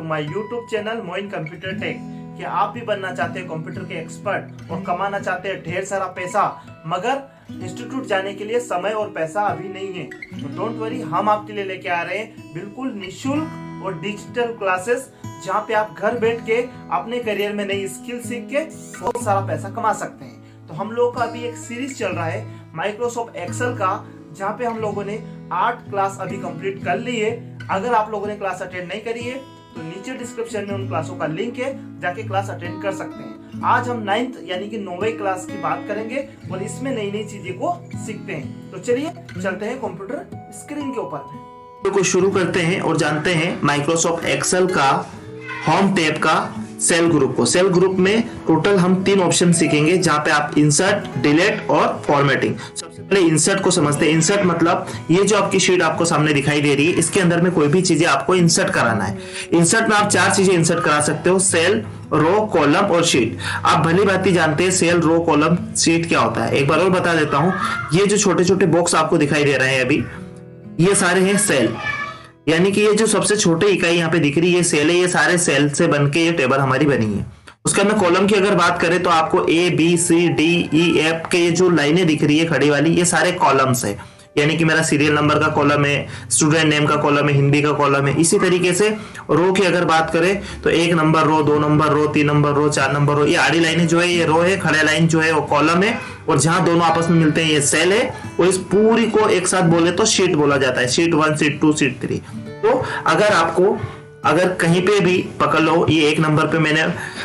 My YouTube channel Moin computer tech. क्या आप भी बनना चाहते हैं कंप्यूटर के एक्सपर्ट और कमाना चाहते हैं ढेर सारा पैसा, मगर इंस्टीट्यूट जाने के लिए समय और पैसा अभी नहीं है? तो डोंट वरी, हम आपके लिए लेके आ रहे हैं बिल्कुल निःशुल्क और डिजिटल क्लासेस, जहाँ पे आप घर बैठ के अपने करियर में नई स्किल सीख के बहुत सारा पैसा कमा सकते हैं। तो हम लोगों का अभी एक सीरीज चल रहा है माइक्रोसॉफ्ट एक्सेल का, जहाँ पे हम लोगों ने 8 क्लास अभी कंप्लीट कर ली है। अगर आप लोगों ने क्लास अटेंड नहीं करी है तो नीचे डिस्क्रिप्शन में उन क्लासों का लिंक है, जाके क्लास अटेंड कर सकते हैं। आज हम 9th यानी कि 9वीं क्लास की बात करेंगे और इसमें नई नई चीजें को सीखते हैं। तो चलिए चलते हैं कंप्यूटर स्क्रीन के ऊपर। को शुरू करते हैं और जानते हैं माइक्रोसॉफ्ट एक्सेल का होम टैब का सेल ग्रुप को। सेल ग्रुप में टोटल हम 3 ऑप्शन सीखेंगे, जहां पे आप इंसर्ट, डिलीट और फॉर्मेटिंग। सबसे पहले इंसर्ट को समझते हैं। इंसर्ट मतलब ये जो आपकी शीट आपको सामने दिखाई दे रही है, इसके अंदर में कोई भी चीजें आपको इंसर्ट कराना है। इंसर्ट में आप 4 चीजें इंसर्ट करा सकते हो: सेल, रो, कॉलम और शीट। आप भली भांति जानते हैं सेल, रो, कॉलम, शीट क्या होता है। एक बार और बता देता हूं, ये जो छोटे छोटे बॉक्स आपको दिखाई दे रहे हैं अभी, ये सारे हैं सेल, यानी कि ये जो सबसे छोटे इकाई यहाँ पे दिख रही है सेल है। ये सारे सेल से बनके ये टेबल हमारी बनी है। उसके अंदर कॉलम की अगर बात करें तो आपको ए, बी, सी, डी, ई, एफ के ये जो लाइनें दिख रही है खड़ी वाली, ये सारे कॉलम्स है। यानी कि मेरा सीरियल नंबर का कॉलम है, स्टूडेंट नेम का कॉलम है, हिंदी का कॉलम है। इसी तरीके से रो की अगर बात करें तो 1 नंबर रो, 2 नंबर रो, 3 नंबर रो, 4 नंबर रो। ये आड़ी लाइनें जो है ये रो है, खड़े लाइन जो है वो कॉलम है, और जहां दोनों आपस में मिलते हैं ये सेल है। और इस पूरी को एक साथ बोले तो शीट बोला जाता है। Sheet 1, sheet 2, sheet 3। तो अगर कहीं पे भी पकड़ लो, ये 1 नंबर पे मैंने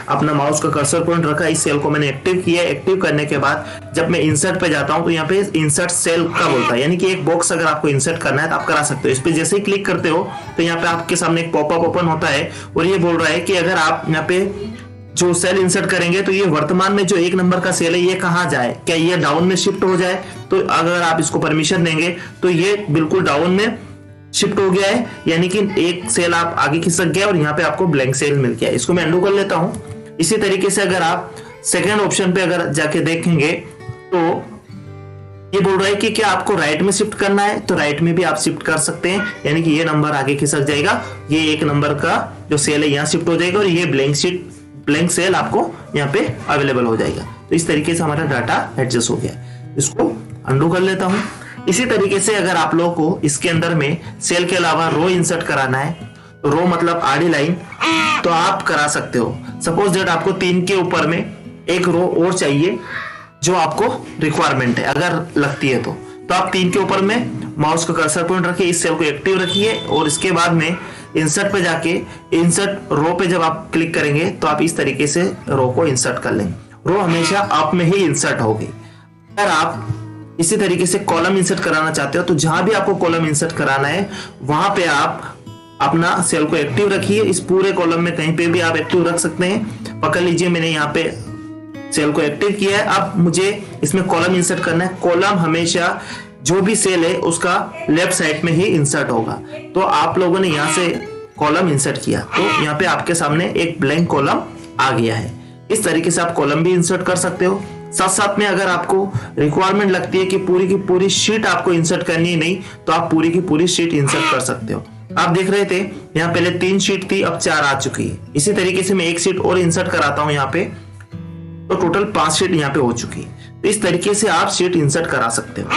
अपना माउस का कर्सर पॉइंट रखा, इस सेल को मैंने एक्टिव किया। एक्टिव करने के बाद जब मैं इंसर्ट पे जाता हूं तो यहाँ पे इंसर्ट सेल का बोलता है, यानी कि एक बॉक्स अगर आपको इंसर्ट करना है तो आप करा सकते हो। इस पे जैसे ही क्लिक करते हो तो यहाँ पे आपके सामने एक पॉपअप ओपन होता है और ये बोल रहा है कि अगर आप यहाँ पे जो सेल इंसर्ट करेंगे तो ये वर्तमान में जो 1 नंबर का सेल है ये कहाँ जाए, क्या ये डाउन में शिफ्ट हो जाए। तो अगर आप इसको परमिशन देंगे तो ये बिल्कुल डाउन में शिफ्ट हो गया है, यानी कि एक सेल आप आगे खिसक गया और यहाँ पे आपको ब्लैंक सेल मिल गया। इसको मैं अंडू कर लेता हूं। इसी तरीके से अगर आप सेकेंड ऑप्शन पे अगर जाके देखेंगे तो ये बोल रहा है कि क्या आपको राइट में शिफ्ट करना है, तो राइट में भी आप शिफ्ट कर सकते हैं, यानी कि ये नंबर आगे खिसक जाएगा, ये 1 नंबर का जो सेल है यहाँ शिफ्ट हो जाएगा और ये ब्लैंक सेल आपको यहाँ पे अवेलेबल हो जाएगा। तो इस तरीके से हमारा डाटा एडजस्ट हो गया। इसको अंडू कर लेता हूं। इसी तरीके से अगर आप लोगों को इसके अंदर में सेल के अलावा रो इंसर्ट कराना है, तो रो मतलब आड़ी लाइन, तो आप करा सकते हो। सपोज दैट आपको 3 के ऊपर में एक रो और चाहिए जो आपको रिक्वायरमेंट है, अगर लगती है तो आप 3 के ऊपर में माउस का कर्सर पॉइंट रखिए, इस सेल को एक्टिव रखिए और इसके बाद में इंसर्ट पे जाके इंसर्ट रो पे जब आप क्लिक करेंगे तो आप इस तरीके से रो को इंसर्ट कर लेंगे। रो हमेशा अप में ही इंसर्ट होगी। अगर आप इसी तरीके से कॉलम इंसर्ट कराना चाहते हो तो जहां भी आपको कॉलम इंसर्ट कराना है वहां पे आप अपना सेल को एक्टिव रखिए। इस पूरे कॉलम में कहीं पे भी आप एक्टिव रख सकते हैं। पकड़ लीजिए, मैंने यहाँ पे सेल को एक्टिव किया है। अब मुझे इसमें कॉलम इंसर्ट करना है। कॉलम हमेशा जो भी सेल है उसका लेफ्ट साइड में ही इंसर्ट होगा। तो आप लोगों ने यहाँ से कॉलम इंसर्ट किया तो यहाँ पे आपके सामने एक ब्लैंक कॉलम आ गया है। इस तरीके से आप कॉलम भी इंसर्ट कर सकते हो। साथ साथ में अगर आपको रिक्वायरमेंट लगती है कि पूरी की पूरी शीट आपको इंसर्ट करनी है, नहीं तो आप पूरी की पूरी शीट इंसर्ट कर सकते हो। आप देख रहे थे यहाँ पहले 3 शीट थी, अब 4 आ चुकी है। इसी तरीके से मैं 1 शीट और इंसर्ट कराता हूँ यहाँ पे, तो टोटल 5 शीट यहाँ पे हो चुकी है। तो इस तरीके से आप शीट इंसर्ट करा सकते हो।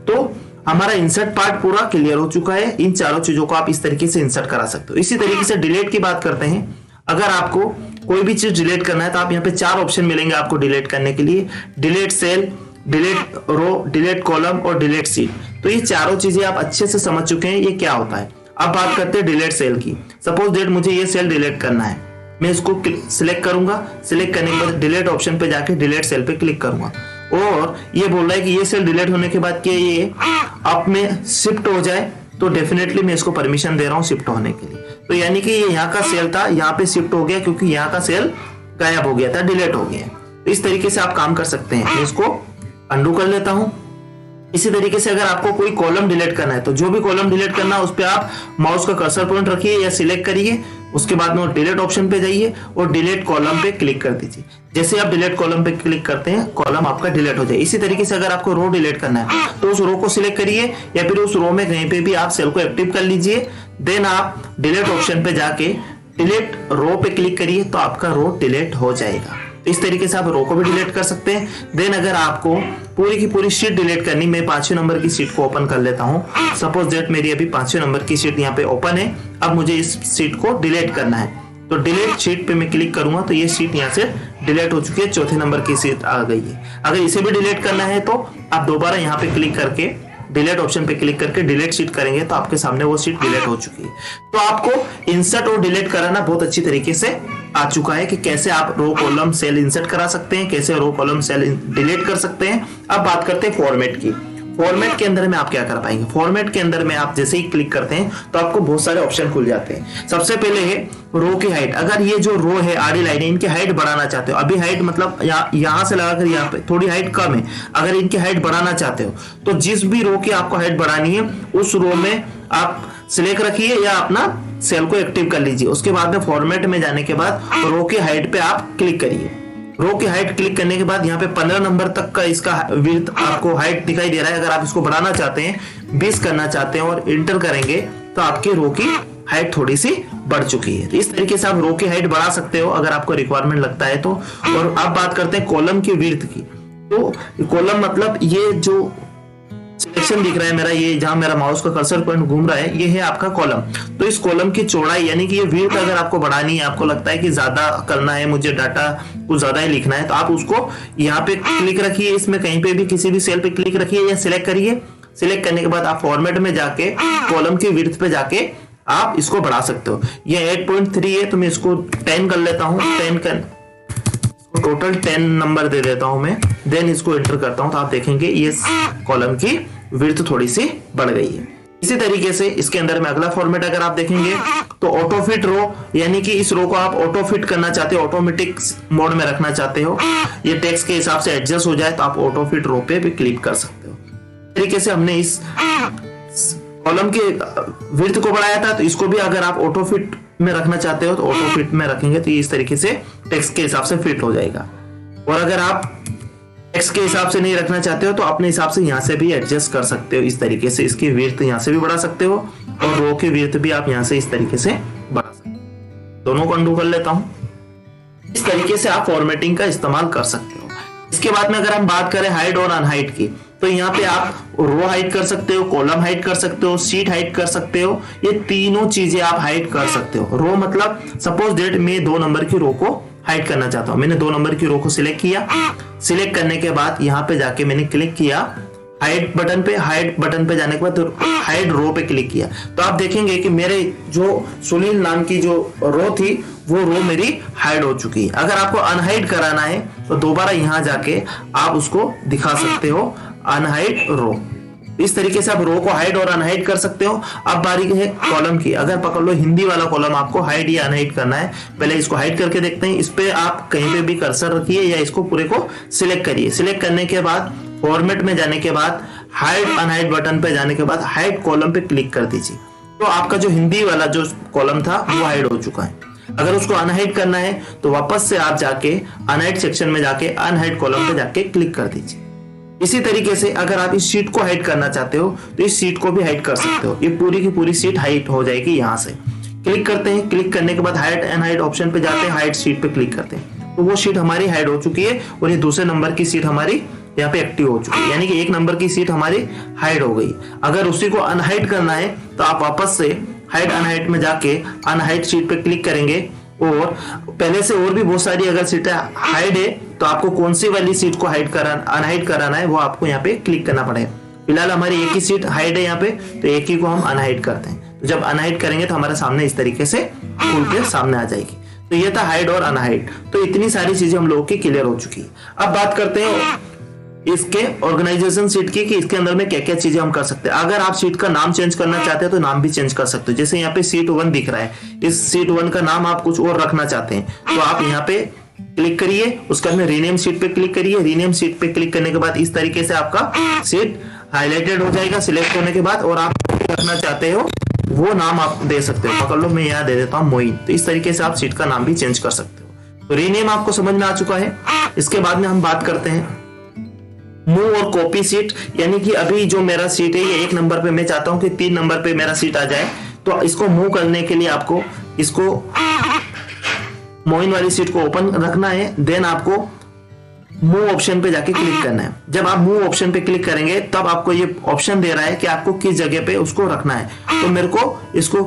तो हमारा इंसर्ट पार्ट पूरा क्लियर हो चुका है। इन चारों चीजों को आप इस तरीके से इंसर्ट करा सकते हो। इसी तरीके से डिलीट की बात करते हैं। अगर आपको कोई भी चीज डिलीट करना है तो आप यहाँ पे 4 ऑप्शन मिलेंगे आपको डिलीट करने के लिए: डिलीट सेल, डिलीट रो, डिलीट कॉलम और डिलीट शीट। तो ये चारों चीजें आप अच्छे से समझ चुके हैं ये क्या होता है। अब बात करते हैं डिलीट सेल की। सपोज दैट मुझे ये सेल डिलीट करना है, मैं इसको सिलेक्ट करूंगा। सिलेक्ट करने के बाद डिलीट ऑप्शन पे जाके डिलीट सेल पे क्लिक करूंगा और ये बोल रहा है कि ये सेल डिलीट होने के बाद क्या ये अप में शिफ्ट हो जाए, तो डेफिनेटली मैं इसको परमिशन दे रहा हूँ शिफ्ट होने के लिए। तो यानी कि ये यहाँ का सेल था, यहाँ पे शिफ्ट हो गया क्योंकि यहाँ का सेल गायब हो गया था, डिलीट हो गया। तो इस तरीके से आप काम कर सकते हैं। मैं इसको अंडू कर लेता हूँ। इसी तरीके से अगर आपको कोई कॉलम डिलीट करना है तो जो भी कॉलम डिलीट करना है उस पर आप माउस का कर्सर पॉइंट रखिए या सिलेक्ट करिए। उसके बाद में डिलीट ऑप्शन पे जाइए और डिलीट कॉलम पे क्लिक कर दीजिए। जैसे आप डिलीट कॉलम पे क्लिक करते हैं कॉलम आपका डिलीट हो जाए। इसी तरीके से अगर आपको रो डिलीट करना है तो उस रो को सिलेक्ट करिए या फिर उस रो में कहीं पे भी आप सेल को एक्टिव कर लीजिए। देन आप डिलीट ऑप्शन पे जाके डिलीट रो पे क्लिक करिए तो आपका रो डिलीट हो जाएगा। इस तरीके से आप रो को भी डिलीट कर सकते हैं। देन अगर आपको पूरी की पूरी शीट डिलीट करनी, मैं 5वें नंबर की शीट को ओपन कर लेता हूं। सपोज दैट मेरी अभी 5वें नंबर की शीट यहाँ पे ओपन है। अब मुझे इस शीट को डिलीट करना है, तो डिलीट शीट पे मैं क्लिक करूंगा तो ये शीट यहाँ से डिलीट हो चुकी है, 4थे नंबर की शीट आ गई है। अगर इसे भी डिलीट करना है तो आप दोबारा यहाँ पे क्लिक करके डिलीट ऑप्शन पे क्लिक करके डिलीट शीट करेंगे तो आपके सामने वो शीट डिलीट हो चुकी है। तो आपको इंसर्ट और डिलीट कराना बहुत अच्छी तरीके से आ चुका है कि कैसे आप रो कॉलम सेल इंसर्ट करा सकते हैं, कैसे रो कॉलम सेल डिलीट कर सकते हैं। अब बात करते हैं फॉर्मेट की। फॉर्मेट के अंदर में आप क्या कर पाएंगे? फॉर्मेट के अंदर में आप जैसे ही क्लिक करते हैं तो आपको बहुत सारे ऑप्शन खुल जाते हैं। सबसे पहले है रो की हाइट। अगर ये जो रो है आड़ी लाइन है, इनकी हाइट बढ़ाना चाहते हो, अभी हाइट मतलब यहाँ से लगाकर यहाँ पे थोड़ी हाइट कम है, अगर इनकी हाइट बढ़ाना चाहते हो तो जिस भी रो की आपको हाइट बढ़ानी है उस रो में आप सिलेक्ट रखिए या अपना सेल को एक्टिव कर लीजिए। उसके बाद में फॉर्मेट में जाने के बाद रो की हाइट पे आप क्लिक करिए। रो की हाइट क्लिक करने के बाद यहाँ पे 15 नंबर तक का इसका विड्थ आपको हाइट दिखाई दे रहा है। अगर आप इसको बढ़ाना चाहते हैं, 20 करना चाहते हैं और इंटर करेंगे तो आपकी रो की हाइट थोड़ी सी बढ़ चुकी है। तो इस तरीके से आप रो की हाइट बढ़ा सकते हो अगर आपको रिक्वायरमेंट लगता है तो। और अब बात करते हैं कॉलम की विड्थ की। तो कॉलम मतलब ये जो सिलेक्शन दिख रहा है मेरा, ये जहां मेरा माउस का कर्सर पॉइंट घूम रहा है, ये है आपका कॉलम। तो इस कॉलम की चौड़ाई यानी कि ये विड्थ अगर आपको बढ़ानी है, आपको लगता है कि ज्यादा करना है, मुझे डाटा कुछ ज्यादा ही लिखना है, तो आप उसको यहाँ पे क्लिक रखिए, इसमें कहीं पे भी किसी भी सेल पे क्लिक रखिए या सिलेक्ट करिए। सिलेक्ट करने के बाद आप फॉर्मेट में जाके कॉलम की विड्थ पे जाके आप इसको बढ़ा सकते हो। ये 8.3 है तो मैं इसको 10 कर लेता हूँ। 10 कर टोटल 10 नंबर दे देता हूं मैं। देन इसको एंटर करता हूं तो आप देखेंगे ये कॉलम की विड्थ थोड़ी सी बढ़ गई है। इसी तरीके से इसके अंदर में अगला फॉर्मेट अगर आप देखेंगे तो ऑटो फिट रो, यानी कि इस रो को आप ऑटो फिट करना चाहते हो, ऑटोमेटिक मोड में रखना चाहते हो, ये टेक्स्ट के हिसाब से एडजस्ट हो जाए तो आप ऑटो फिट रो पे भी क्लिक कर सकते हो। इस तरीके से हमने इस कॉलम के विड्थ को बढ़ाया था, तो इसको भी अगर आप ऑटो फिट में रखना चाहते हो तो ऑटो फिट में रखेंगे तो ये इस तरीके से टेक्स्ट के हिसाब से फिट हो जाएगा। और अगर आप टेक्स्ट के हिसाब से नहीं रखना चाहते हो तो अपने हिसाब से यहाँ से भी एडजस्ट कर सकते हो। इस तरीके से इसकी विड्थ यहाँ से भी बढ़ा सकते हो और रो की विड्थ भी आप यहाँ से इस तरीके से बढ़ा सकते हो। दोनों को अंडू कर लेता हूँ। इस तरीके से आप फॉर्मेटिंग का इस्तेमाल कर सकते हो। इसके बाद में अगर हम बात करें हाइट और अनहाइट की, तो यहाँ पे आप रो हाइट कर सकते हो, कॉलम हाइट कर सकते हो, शीट हाइट कर सकते हो। ये तीनों चीजें आप हाइट कर सकते हो। रो मतलब सपोज दैट मैं 2 नंबर की रो को हाइट करना चाहता हूं। मैंने 2 नंबर की रो को सिलेक्ट किया। सिलेक्ट करने के बाद यहाँ पे जाके मैंने क्लिक किया हाइट बटन पे। हाइट बटन पे जाने के बाद तो हाइट रो पे क्लिक किया तो आप देखेंगे कि मेरे जो सुनील नाम की जो रो थी वो रो मेरी हाइड हो चुकी है। अगर आपको अनहाइड कराना है तो दोबारा यहाँ जाके आप उसको दिखा सकते हो अनहाइड रो। इस तरीके से आप रो को हाइड और अनहाइड कर सकते हो। अब बारी है कॉलम की। अगर पकड़ लो हिंदी वाला कॉलम आपको हाइड या अनहाइड करना है, पहले इसको हाइड करके देखते हैं। इस पे आप कहीं पे भी कर्सर रखिए या इसको पूरे को सिलेक्ट करिए। सिलेक्ट करने के बाद फॉर्मेट में जाने के बाद हाइड अनहाइड बटन पे जाने के बाद हाइड कॉलम पे क्लिक कर दीजिए तो आपका जो हिंदी वाला जो कॉलम था वो हाइड हो चुका है। अगर उसको अनहाइड करना है तो वापस से आप जाके अनहाइड सेक्शन में जाके अनहाइड कॉलम पे जाके क्लिक कर दीजिए। इसी तरीके से अगर आप इस शीट को हाइड करना चाहते हो तो इस शीट को भी हाइड कर सकते हो। ये पूरी की पूरी शीट हाइड हो जाएगी। यहाँ से क्लिक करते हैं। क्लिक करने के बाद हाइड एंड हाइड ऑप्शन पे जाते हैं, हाइड शीट पे क्लिक करते हैं तो वो शीट हमारी हाइड हो चुकी है और ये दूसरे नंबर की शीट हमारी यहाँ पे एक्टिव हो चुकी है, यानी कि 1 नंबर की शीट हमारी हाइड हो गई। अगर उसी को अनहाइड करना है तो आप वापस से हाइड अनहाइड में जाके अनहाइड शीट पे क्लिक करेंगे और पहले से और भी बहुत सारी अगर सीटें हाइड है तो आपको कौन सी वाली सीट को अनहाइड कराना है वो आपको यहाँ पे क्लिक करना पड़ेगा। फिलहाल हमारी एक ही सीट हाइड है यहाँ पे तो एक ही को हम अनहाइड करते हैं। तो जब अनहाइड करेंगे तो हमारे सामने इस तरीके से खुल के सामने आ जाएगी। तो ये था हाइड और अनहाइड। तो इतनी सारी चीजें हम लोगों की क्लियर हो चुकी है। अब बात करते हैं इसके ऑर्गेनाइजेशन शीट की कि इसके अंदर में क्या क्या चीजें हम कर सकते हैं। अगर आप शीट का नाम चेंज करना चाहते हैं तो नाम भी चेंज कर सकते हो। जैसे यहाँ पे शीट 1 दिख रहा है, इस शीट 1 का नाम आप कुछ और रखना चाहते हैं तो आप यहाँ पे क्लिक करिए, उसके बाद में रीनेम शीट पे क्लिक करिए। रीनेम शीट पे क्लिक करने के बाद इस तरीके से आपका शीट हाईलाइटेड हो जाएगा सिलेक्ट होने के बाद, और आप रखना चाहते हो वो नाम आप दे सकते हो। पकड़ लो, मैं यहाँ दे देता हूँ मोइन। तो इस तरीके से आप शीट का नाम भी चेंज कर सकते हो। तो रीनेम आपको समझ में आ चुका है। इसके बाद में हम बात करते हैं मूव और कॉपी सीट, यानी कि अभी जो मेरा सीट है ये 1 नंबर पे, मैं चाहता हूं कि 3 नंबर पे मेरा सीट आ जाए। तो इसको मूव करने के लिए आपको इसको मोइन वाली सीट को ओपन रखना है, देन आपको मूव ऑप्शन पे जाके क्लिक करना है। जब आप मूव ऑप्शन पे क्लिक करेंगे तब आपको ये ऑप्शन दे रहा है कि आपको किस जगह पे उसको रखना है। तो मेरे को इसको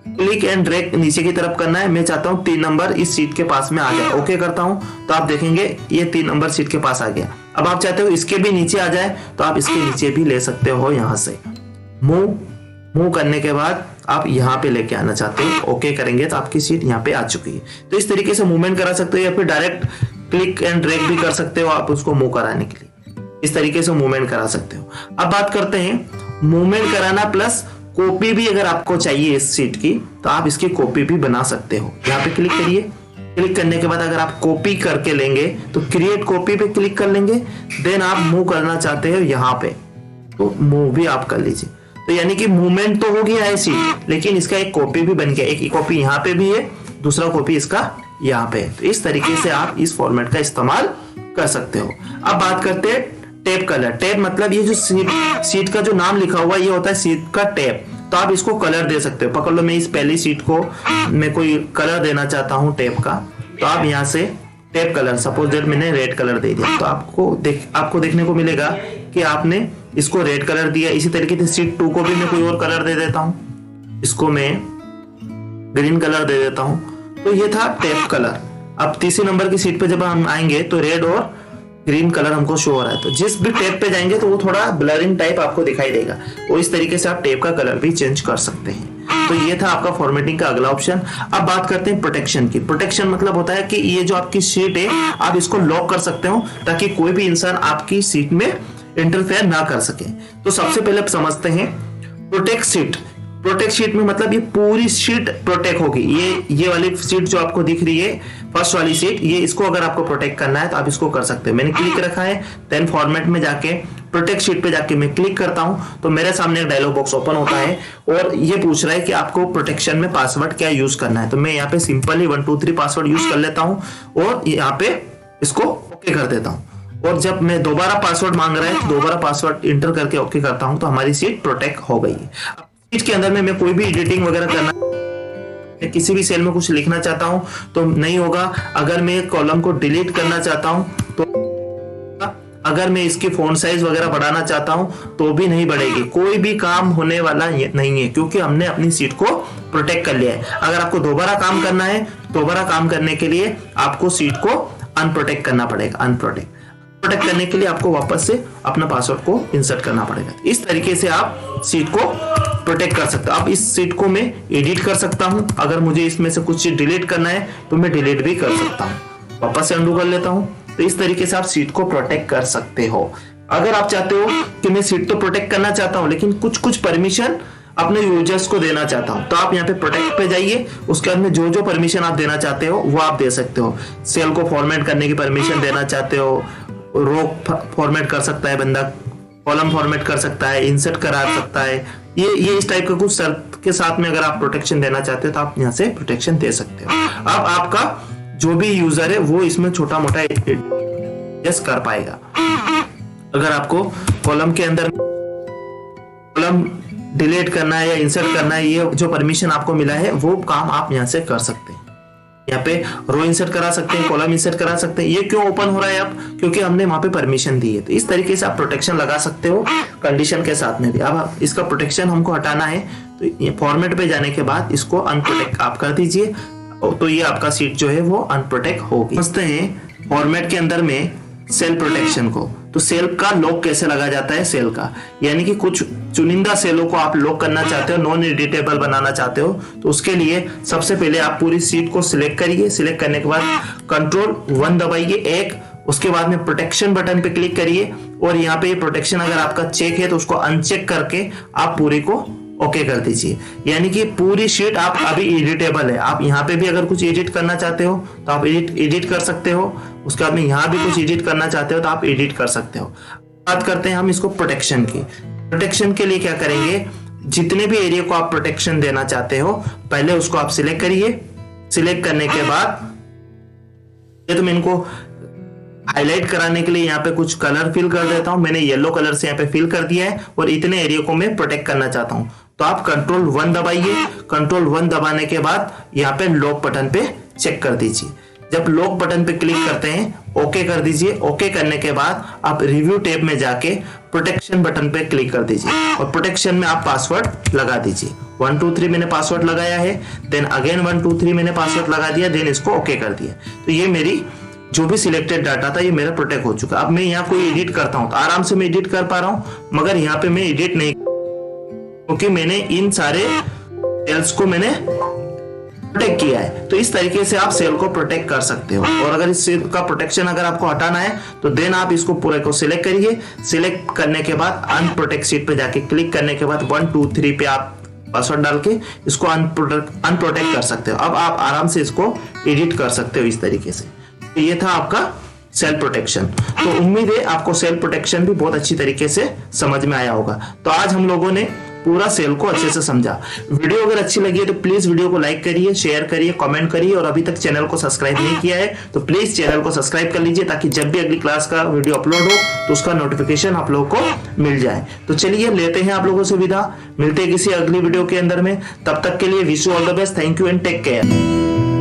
क्लिक एंड ड्रैग नीचे की तरफ करना है। मैं चाहता हूँ 3 नंबर इस सीट के पास में आ जाए। ओके करता हूँ तो आप देखेंगे ये 3 नंबर सीट के पास आ गया। अब आप चाहते हो इसके भी नीचे आ जाए तो आप इसके नीचे भी ले सकते हो। यहाँ से मूव करने के बाद आप यहाँ पे लेके आना चाहते हो, ओके करेंगे तो आपकी सीट यहाँ पे आ चुकी है। तो इस तरीके से मूवमेंट करा सकते हो या फिर डायरेक्ट क्लिक एंड ड्रैग भी कर सकते हो आप उसको मूव कराने के लिए। इस तरीके से मूवमेंट करा सकते हो। अब बात करते हैं मूवमेंट कराना प्लस कॉपी भी अगर आपको चाहिए इस सीट की तो आप इसकी कॉपी भी बना सकते हो। यहाँ पे क्लिक करिए। क्लिक करने के बाद अगर आप कॉपी करके लेंगे तो क्रिएट कॉपी पे क्लिक कर लेंगे। देन आप मूव करना चाहते हो यहाँ पे तो मूव भी आप कर लीजिए। तो यानी कि मूवमेंट तो हो गया है सीट, लेकिन इसका एक कॉपी भी बन गया। एक कॉपी यहाँ पे भी है, दूसरा कॉपी इसका यहाँ पे है। तो इस तरीके से आप इस फॉर्मेट का इस्तेमाल कर सकते हो। अब बात करते हैं टैब कलर। टैब मतलब ये जो सीट का जो नाम लिखा हुआ ये होता है सीट का टैब। तो आप इसको कलर दे सकते हो। पकड़ लो मैं इस पहली सीट को मैं कोई कलर देना चाहता हूँ टैब का, तो आप यहाँ से टैब कलर सपोज दैट मैंने रेड कलर दे दिया तो आपको देखने को मिलेगा कि आपने इसको रेड कलर दिया। इसी तरीके से सीट 2 को भी मैं कोई और कलर दे देता हूँ, इसको मैं ग्रीन कलर दे देता हूँ। तो ये था टैब कलर। अब तीसरे नंबर की सीट पे जब हम आएंगे तो रेड और ग्रीन कलर हमको शो हो रहा है। तो जिस भी टैब पे जाएंगे तो वो थोड़ा ब्लरिंग टाइप आपको दिखाई देगा और इस तरीके से आप टैब का कलर भी चेंज कर सकते हैं। तो ये था आपका फॉर्मेटिंग का अगला ऑप्शन। अब बात करते हैं प्रोटेक्शन की। प्रोटेक्शन मतलब होता है कि ये जो आपकी सीट है आप इसको लॉक कर सकते हो ताकि कोई भी इंसान आपकी सीट में इंटरफेयर ना कर सके। तो सबसे पहले समझते हैं प्रोटेक्ट सीट। प्रोटेक्ट सीट में मतलब ये पूरी सीट प्रोटेक्ट होगी। ये वाली सीट जो आपको दिख रही है फर्स्ट वाली सीट, ये इसको अगर आपको प्रोटेक्ट करना है तो आप इसको कर सकते हो। मैंने क्लिक रखा है, देन फॉर्मेट में जाके प्रोटेक्ट सीट पे जाके मैं क्लिक करता हूं तो मेरे सामने एक डायलॉग बॉक्स ओपन होता है और ये पूछ रहा है कि आपको प्रोटेक्शन में पासवर्ड क्या यूज करना है। तो मैं यहाँ पे सिंपली 1 2 3 पासवर्ड यूज कर लेता हूँ और यहाँ पे इसको ओके कर देता हूँ। और जब मैं दोबारा पासवर्ड मांग रहा है तो दोबारा पासवर्ड इंटर करके ओके करता हूँ तो हमारी सीट प्रोटेक्ट हो गई है। सीट के अंदर में मैं कोई भी एडिटिंग वगैरह करना, किसी भी सेल में कुछ लिखना चाहता हूं तो नहीं होगा। अगर मैं कॉलम को डिलीट करना चाहता हूं तो, अगर मैं इसकी फॉन्ट साइज वगैरह बढ़ाना चाहता हूं तो भी नहीं बढ़ेगी। कोई भी काम होने वाला नहीं है क्योंकि हमने अपनी सीट को प्रोटेक्ट कर लिया है। अगर आपको दोबारा काम करना है, दोबारा काम करने के लिए आपको सीट को अनप्रोटेक्ट करना पड़ेगा। प्रोटेक्ट करने के लिए आपको वापस से अपना पासवर्ड को इंसर्ट करना पड़ेगा। इस तरीके से आप सीट को प्रोटेक्ट कर सकते हो। अब इस सीट को मैं एडिट कर सकता हूं। अगर मुझे इसमें से कुछ चीज डिलीट करना है तो मैं डिलीट भी कर सकता हूं। वापस से अंडू कर लेता हूं। तो इस तरीके से आप सीट को प्रोटेक्ट कर सकते हो। अगर आप चाहते हो कि मैं सीट तो प्रोटेक्ट करना चाहता हूं लेकिन कुछ परमिशन अपने यूजर्स को देना चाहता हूं तो आप यहाँ पे प्रोटेक्ट पे जाइए। उसके बाद में जो परमिशन आप देना चाहते हो वो आप दे सकते हो। सेल को फॉर्मेट करने की परमिशन देना चाहते हो, रो फॉर्मेट कर सकता है बंदा, कॉलम फॉर्मेट कर सकता है, इंसर्ट करा सकता है। ये इस टाइप का कुछ शर्त के साथ में अगर आप प्रोटेक्शन देना चाहते हो तो आप यहाँ से प्रोटेक्शन दे सकते हो। अब आपका जो भी यूजर है वो इसमें छोटा मोटा एडजस्ट कर पाएगा। अगर आपको कॉलम के अंदर कॉलम डिलीट करना है या इंसर्ट करना है, ये जो परमिशन आपको मिला है वो काम आप यहाँ से कर सकते हैं। यहाँ पे रो इंसर्ट करा सकते हैं, कॉलम इंसर्ट करा सकते हैं। ये क्यों ओपन हो रहा है अब? क्योंकि हमने वहां पे परमिशन दी है। तो इस तरीके से आप प्रोटेक्शन लगा सकते हो कंडीशन के साथ में भी। अब इसका प्रोटेक्शन हमको हटाना है तो ये फॉर्मेट पे जाने के बाद इसको अनप्रोटेक्ट आप कर दीजिए तो ये आपका सीट जो है वो अनप्रोटेक्ट होगी। समझते हैं फॉर्मेट के अंदर में सेल प्रोटेक्शन को। तो सेल का लॉक कैसे लगा जाता है सेल का, यानी कि कुछ चुनिंदा सेलों को आप लॉक करना चाहते हो, नॉन एडिटेबल बनाना चाहते हो तो उसके लिए सबसे पहले आप पूरी सीट को सिलेक्ट करिए। सिलेक्ट करने के बाद Ctrl+1 दबाइए एक, उसके बाद में प्रोटेक्शन बटन पे क्लिक करिए और यहाँ पे प्रोटेक्शन अगर आपका चेक है तो उसको अनचेक करके आप पूरी को ओके कर दीजिए। यानी कि पूरी शीट आप अभी एडिटेबल है। आप यहाँ पे भी अगर कुछ एडिट करना चाहते हो तो आप एडिट कर सकते हो। उसके बाद में यहाँ भी कुछ एडिट करना चाहते हो तो आप एडिट कर सकते हो। बात करते हैं हम इसको प्रोटेक्शन की। प्रोटेक्शन के लिए क्या करेंगे, जितने भी एरिया को आप प्रोटेक्शन देना चाहते हो पहले उसको आप सिलेक्ट करिए। सिलेक्ट करने के बाद ये तो मैं इनको हाईलाइट कराने के लिए यहाँ पे कुछ कलर फिल कर देता हूं। मैंने येलो कलर से यहाँ पे फिल कर दिया है और इतने एरिया को मैं प्रोटेक्ट करना चाहता हूं तो आप Ctrl+1 दबाइए। Ctrl+1 दबाने के बाद यहाँ पे लॉक बटन पे चेक कर दीजिए। जब लॉक बटन पे क्लिक करते हैं ओके कर दीजिए। ओके करने के बाद आप रिव्यू टैब में जाके प्रोटेक्शन बटन पे क्लिक कर दीजिए और प्रोटेक्शन में आप पासवर्ड लगा दीजिए। 1 2 3 मैंने पासवर्ड लगाया है, देन अगेन 1 2 3 मैंने पासवर्ड लगा दिया, देन इसको ओके कर दिया। तो ये मेरी जो भी सिलेक्टेड डाटा था ये मेरा प्रोटेक्ट हो चुका। अब मैं यहाँ कोई एडिट करता हूँ तो आराम से मैं एडिट कर पा रहा हूँ, मगर यहाँ पे मैं एडिट नहीं, क्योंकि मैंने इन सारे सेल्स को मैंने प्रोटेक्ट किया है। तो इस तरीके से आप सेल को प्रोटेक्ट कर सकते हो। और अगर इस सेल का प्रोटेक्शन अगर आपको हटाना है तो देन आप इसको पूरे को सिलेक्ट करिए। सिलेक्ट करने के बाद अनप्रोटेक्ट शीट पे जाके क्लिक करने के बाद 1 2 3 पे आप पासवर्ड डाल के इसको अनप्रोटेक्ट कर सकते हो। अब आप आराम से इसको एडिट कर सकते हो इस तरीके से। तो ये था आपका सेल प्रोटेक्शन। तो उम्मीद है आपको सेल प्रोटेक्शन भी बहुत अच्छी तरीके से समझ में आया होगा। तो आज हम लोगों ने पूरा सेल को अच्छे से समझा। वीडियो अगर अच्छी लगी है तो प्लीज वीडियो को लाइक करिए, शेयर करिए, कमेंट करिए और अभी तक चैनल को सब्सक्राइब नहीं किया है तो प्लीज चैनल को सब्सक्राइब कर लीजिए, ताकि जब भी अगली क्लास का वीडियो अपलोड हो तो उसका नोटिफिकेशन आप लोगों को मिल जाए। तो चलिए लेते हैं आप लोगों से विदा, मिलते हैं किसी अगली वीडियो के अंदर में। तब तक के लिए wish you all the best, thank you and take care.